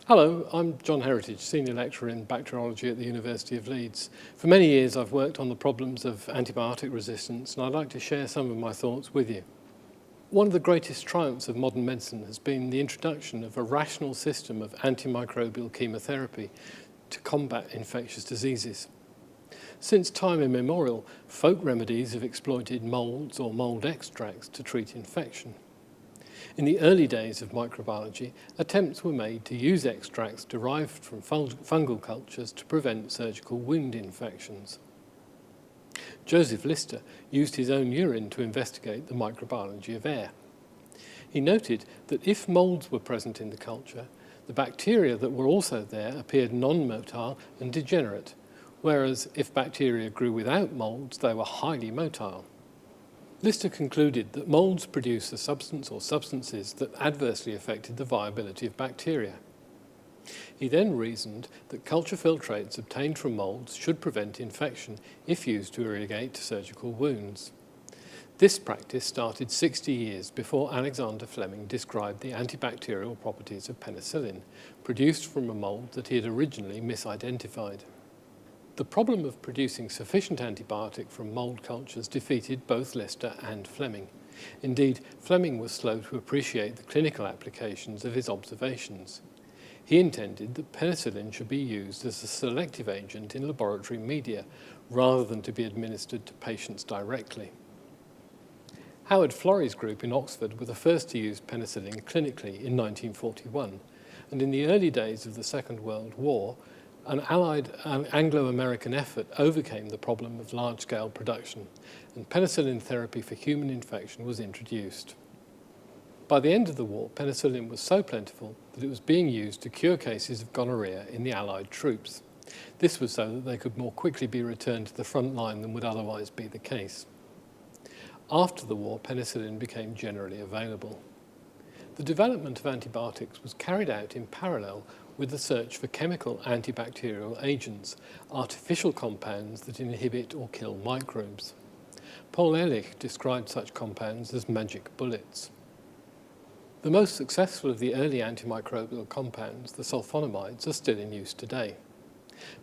Hello, I'm John Heritage, Senior Lecturer in Bacteriology at the University of Leeds. For many years I've worked on the problems of antibiotic resistance, and I'd like to share some of my thoughts with you. One of the greatest triumphs of modern medicine has been the introduction of a rational system of antimicrobial chemotherapy to combat infectious diseases. Since time immemorial, folk remedies have exploited moulds or mould extracts to treat infection. In the early days of microbiology, attempts were made to use extracts derived from fungal cultures to prevent surgical wound infections. Joseph Lister used his own urine to investigate the microbiology of air. He noted that if moulds were present in the culture, the bacteria that were also there appeared non-motile and degenerate, whereas if bacteria grew without moulds, they were highly motile. Lister concluded that moulds produce a substance or substances that adversely affected the viability of bacteria. He then reasoned that culture filtrates obtained from moulds should prevent infection if used to irrigate surgical wounds. This practice started 60 years before Alexander Fleming described the antibacterial properties of penicillin, produced from a mould that he had originally misidentified. The problem of producing sufficient antibiotic from mould cultures defeated both Lister and Fleming. Indeed, Fleming was slow to appreciate the clinical applications of his observations. He intended that penicillin should be used as a selective agent in laboratory media, rather than to be administered to patients directly. Howard Florey's group in Oxford were the first to use penicillin clinically in 1941, and in the early days of the Second World War, an Allied Anglo-American effort overcame the problem of large-scale production, and penicillin therapy for human infection was introduced. By the end of the war, penicillin was so plentiful that it was being used to cure cases of gonorrhea in the Allied troops. This was so that they could more quickly be returned to the front line than would otherwise be the case. After the war, penicillin became generally available. The development of antibiotics was carried out in parallel with the search for chemical antibacterial agents, artificial compounds that inhibit or kill microbes. Paul Ehrlich described such compounds as magic bullets. The most successful of the early antimicrobial compounds, the sulfonamides, are still in use today.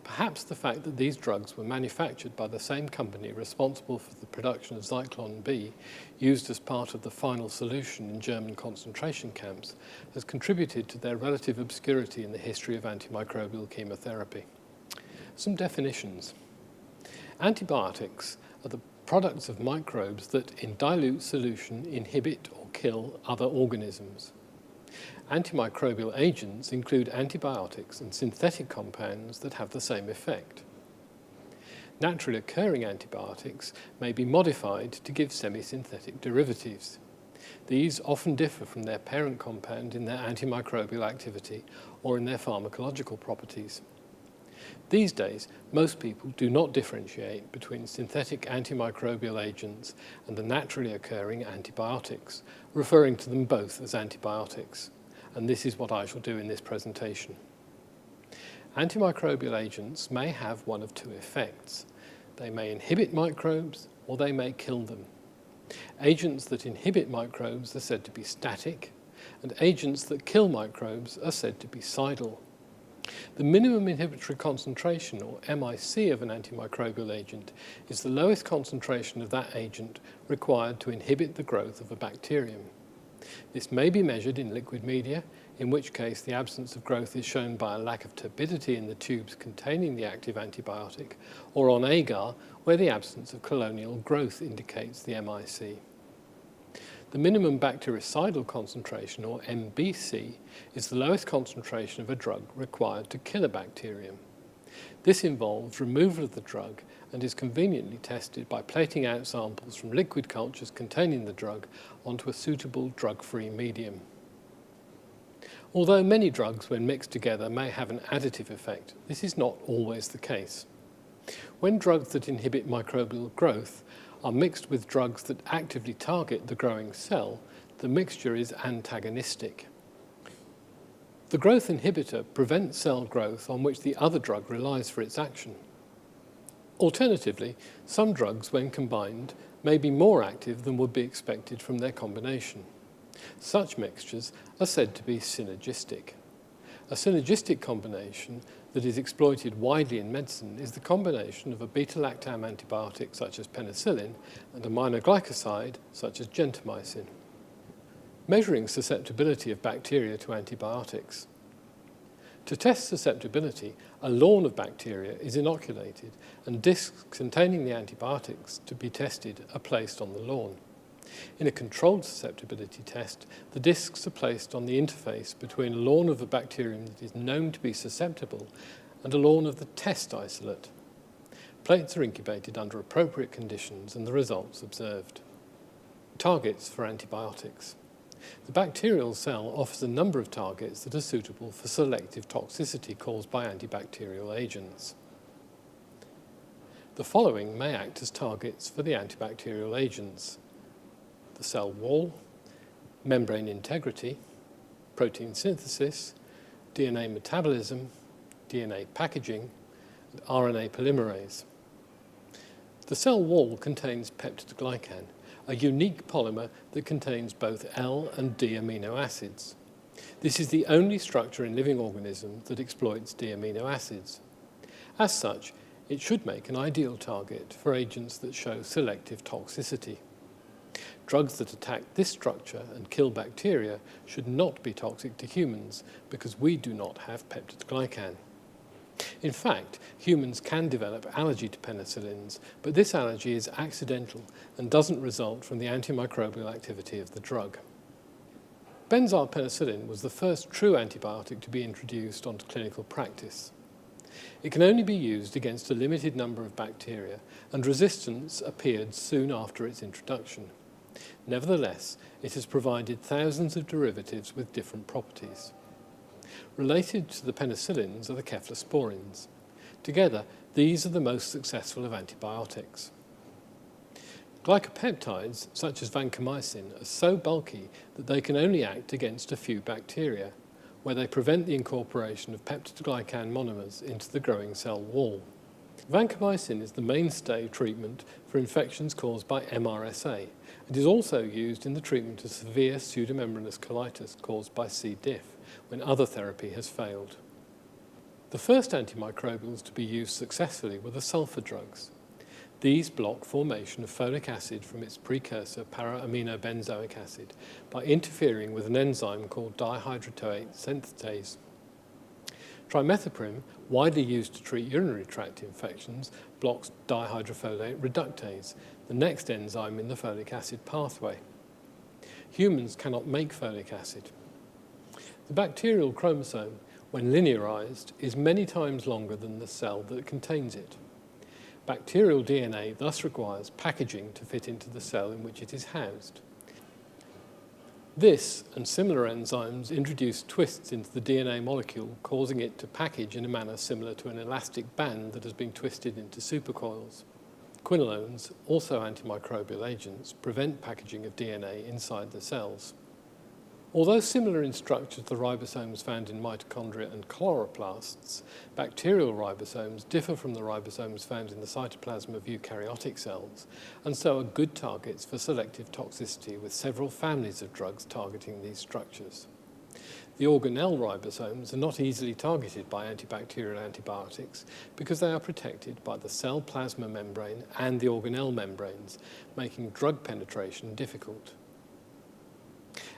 Perhaps the fact that these drugs were manufactured by the same company responsible for the production of Zyklon B, used as part of the final solution in German concentration camps, has contributed to their relative obscurity in the history of antimicrobial chemotherapy. Some definitions. Antibiotics are the products of microbes that, in dilute solution, inhibit or kill other organisms. Antimicrobial agents include antibiotics and synthetic compounds that have the same effect. Naturally occurring antibiotics may be modified to give semi-synthetic derivatives. These often differ from their parent compound in their antimicrobial activity or in their pharmacological properties. These days, most people do not differentiate between synthetic antimicrobial agents and the naturally occurring antibiotics, referring to them both as antibiotics. And this is what I shall do in this presentation. Antimicrobial agents may have one of two effects. They may inhibit microbes, or they may kill them. Agents that inhibit microbes are said to be static, and agents that kill microbes are said to be cidal. The minimum inhibitory concentration, or MIC, of an antimicrobial agent is the lowest concentration of that agent required to inhibit the growth of a bacterium. This may be measured in liquid media, in which case the absence of growth is shown by a lack of turbidity in the tubes containing the active antibiotic, or on agar, where the absence of colonial growth indicates the MIC. The minimum bactericidal concentration, or MBC, is the lowest concentration of a drug required to kill a bacterium. This involves removal of the drug and is conveniently tested by plating out samples from liquid cultures containing the drug onto a suitable drug-free medium. Although many drugs, when mixed together, may have an additive effect, this is not always the case. When drugs that inhibit microbial growth are mixed with drugs that actively target the growing cell, the mixture is antagonistic. The growth inhibitor prevents cell growth on which the other drug relies for its action. Alternatively, some drugs, when combined, may be more active than would be expected from their combination. Such mixtures are said to be synergistic. A synergistic combination that is exploited widely in medicine is the combination of a beta-lactam antibiotic such as penicillin and a aminoglycoside such as gentamicin. Measuring susceptibility of bacteria to antibiotics. To test susceptibility, a lawn of bacteria is inoculated and discs containing the antibiotics to be tested are placed on the lawn. In a controlled susceptibility test, the discs are placed on the interface between a lawn of a bacterium that is known to be susceptible and a lawn of the test isolate. Plates are incubated under appropriate conditions and the results observed. Targets for antibiotics. The bacterial cell offers a number of targets that are suitable for selective toxicity caused by antibacterial agents. The following may act as targets for the antibacterial agents: the cell wall, membrane integrity, protein synthesis, DNA metabolism, DNA packaging, and RNA polymerase. The cell wall contains peptidoglycan, a unique polymer that contains both L and D amino acids. This is the only structure in living organisms that exploits D amino acids. As such, it should make an ideal target for agents that show selective toxicity. Drugs that attack this structure and kill bacteria should not be toxic to humans because we do not have peptidoglycan. In fact, humans can develop allergy to penicillins, but this allergy is accidental and doesn't result from the antimicrobial activity of the drug. Benzyl penicillin was the first true antibiotic to be introduced onto clinical practice. It can only be used against a limited number of bacteria, and resistance appeared soon after its introduction. Nevertheless, it has provided thousands of derivatives with different properties. Related to the penicillins are the cephalosporins. Together, these are the most successful of antibiotics. Glycopeptides, such as vancomycin, are so bulky that they can only act against a few bacteria, where they prevent the incorporation of peptidoglycan monomers into the growing cell wall. Vancomycin is the mainstay treatment for infections caused by MRSA. It is also used in the treatment of severe pseudomembranous colitis caused by C. diff, when other therapy has failed. The first antimicrobials to be used successfully were the sulfur drugs. These block formation of folic acid from its precursor para-aminobenzoic acid by interfering with an enzyme called dihydrotoate synthetase. Trimethoprim, widely used to treat urinary tract infections, blocks dihydrofolate reductase, the next enzyme in the folic acid pathway. Humans cannot make folic acid. The bacterial chromosome, when linearized, is many times longer than the cell that contains it. Bacterial DNA thus requires packaging to fit into the cell in which it is housed. This and similar enzymes introduce twists into the DNA molecule, causing it to package in a manner similar to an elastic band that has been twisted into supercoils. Quinolones, also antimicrobial agents, prevent packaging of DNA inside the cells. Although similar in structure to the ribosomes found in mitochondria and chloroplasts, bacterial ribosomes differ from the ribosomes found in the cytoplasm of eukaryotic cells, and so are good targets for selective toxicity with several families of drugs targeting these structures. The organelle ribosomes are not easily targeted by antibacterial antibiotics because they are protected by the cell plasma membrane and the organelle membranes, making drug penetration difficult.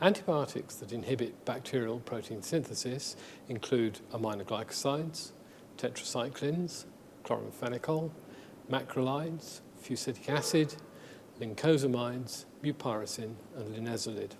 Antibiotics that inhibit bacterial protein synthesis include aminoglycosides, tetracyclines, chloramphenicol, macrolides, fusidic acid, lincosamides, mupirocin, and linezolid.